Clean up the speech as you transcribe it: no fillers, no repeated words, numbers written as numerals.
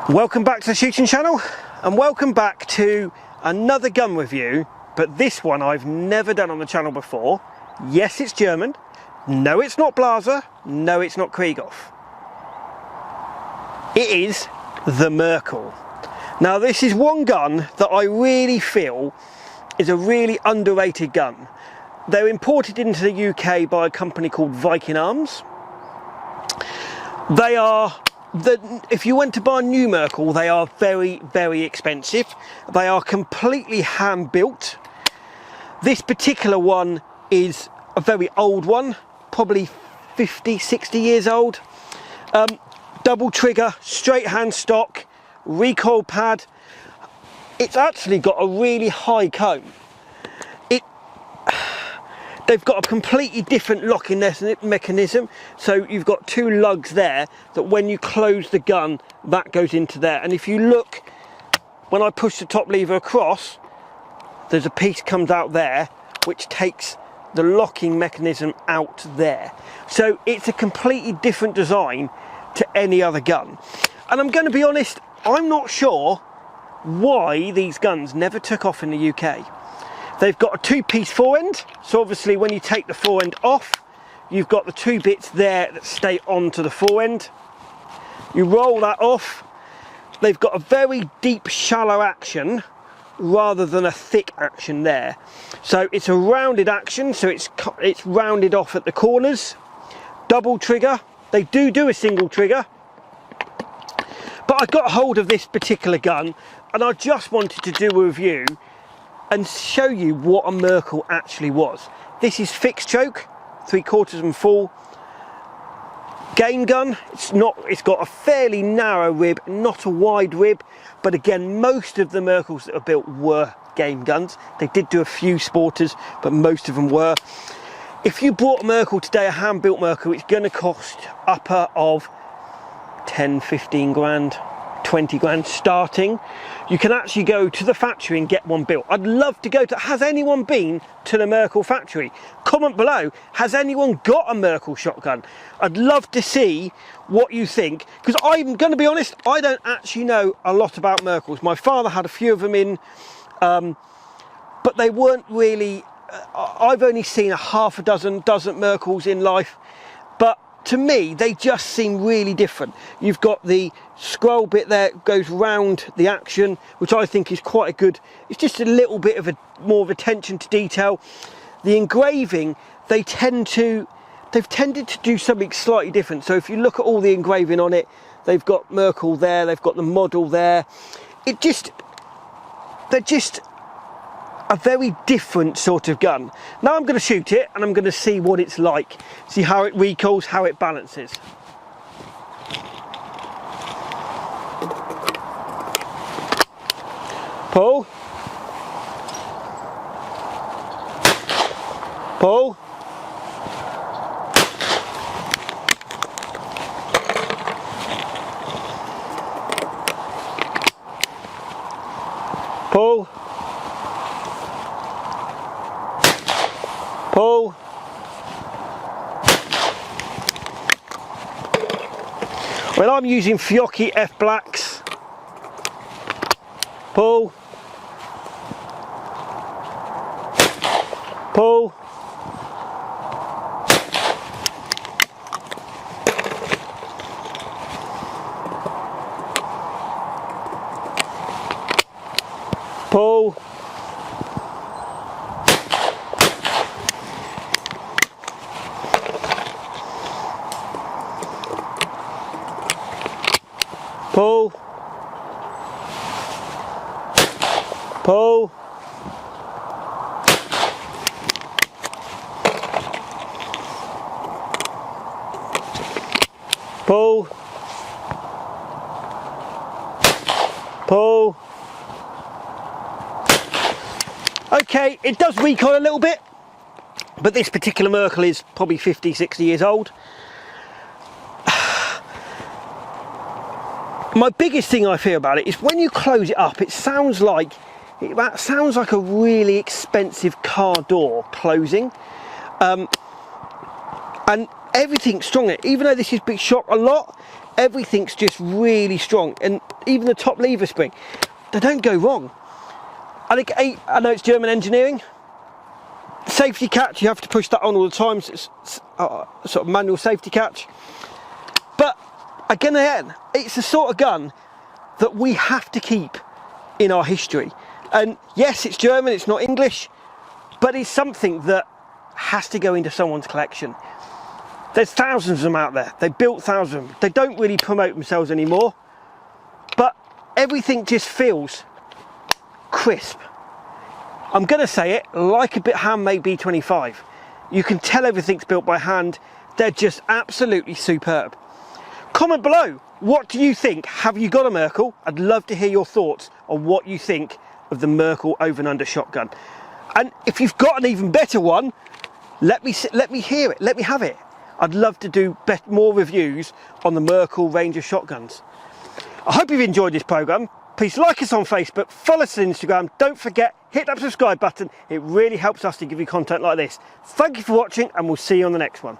Welcome back to the shooting channel, and welcome back to another gun review, but this one I've never done on the channel before. Yes, it's German. No, it's not Blaser. No, it's not Krieghoff. It is the Merkel. Now, this is one gun that I really feel is a really underrated gun. They're imported into the UK by a company called Viking Arms. They are if you went to buy a new Merkel, they are very, very expensive. They are completely hand built. This particular one is a very old one, probably 50, 60 years old. Double trigger, straight hand stock, recoil pad. It's actually got a really high cone. They've got a completely different locking mechanism, so you've got two lugs there that when you close the gun, that goes into there. And if you look, when I push the top lever across, there's a piece comes out there which takes the locking mechanism out there. So it's a completely different design to any other gun. And I'm going to be honest, I'm not sure why these guns never took off in the UK. They've got a two-piece forend, so obviously when you take the forend off, you've got the two bits there that stay onto the forend. You roll that off. They've got a very deep, shallow action rather than a thick action there. So it's a rounded action, so it's rounded off at the corners. Double trigger. They do a single trigger. But I got hold of this particular gun, and I just wanted to do a review and show you what a Merkel actually was. This is fixed choke, 3/4 and full. Game gun, it's got a fairly narrow rib, not a wide rib, but again, most of the Merkels that are built were game guns. They did do a few sporters, but most of them were. If you bought a Merkel today, a hand-built Merkel, it's gonna cost upper of 10, 15 grand. 20 grand starting. You can actually go to the factory and get one built. I'd love to go to, has anyone been to the Merkel factory? Comment below, has anyone got a Merkel shotgun? I'd love to see what you think, because I'm going to be honest, I don't actually know a lot about Merkels. My father had a few of them in, but they weren't really, I've only seen a half a dozen Merkels in life, but to me, they just seem really different. You've got the scroll bit there, goes round the action, which I think is quite a good, it's just a little bit of more of attention to detail. The engraving, they've tended to do something slightly different. So if you look at all the engraving on it, they've got Merkel there, they've got the model there. They're just a very different sort of gun. Now I'm going to shoot it and I'm going to see what it's like, see how it recoils, how it balances. Pull. Pull. Pull. Pull. Well, I'm using Fiocchi F Blacks. Pull. Pull. Pull. Pull. Pull. Pull. Pull. Okay, it does recoil a little bit, but this particular Merkel is probably 50, 60 years old. My biggest thing I feel about it is when you close it up, it sounds like a really expensive car door closing, and everything's strong. Even though this is big shock a lot, everything's just really strong. And even the top lever spring, they don't go wrong. I think I know it's German engineering. Safety catch, you have to push that on all the time, so it's sort of manual safety catch. But again, it's the sort of gun that we have to keep in our history. And yes, it's German, it's not English, but it's something that has to go into someone's collection. There's thousands of them out there. They built thousands of them. They don't really promote themselves anymore, but everything just feels crisp. I'm going to say it, like a bit handmade B25. You can tell everything's built by hand. They're just absolutely superb. Comment below, what do you think? Have you got a Merkel? I'd love to hear your thoughts on what you think of the Merkel over and under shotgun. And if you've got an even better one, let me hear it, let me have it. I'd love to do more reviews on the Merkel range of shotguns. I hope you've enjoyed this programme. Please like us on Facebook, follow us on Instagram. Don't forget, hit that subscribe button. It really helps us to give you content like this. Thank you for watching, and we'll see you on the next one.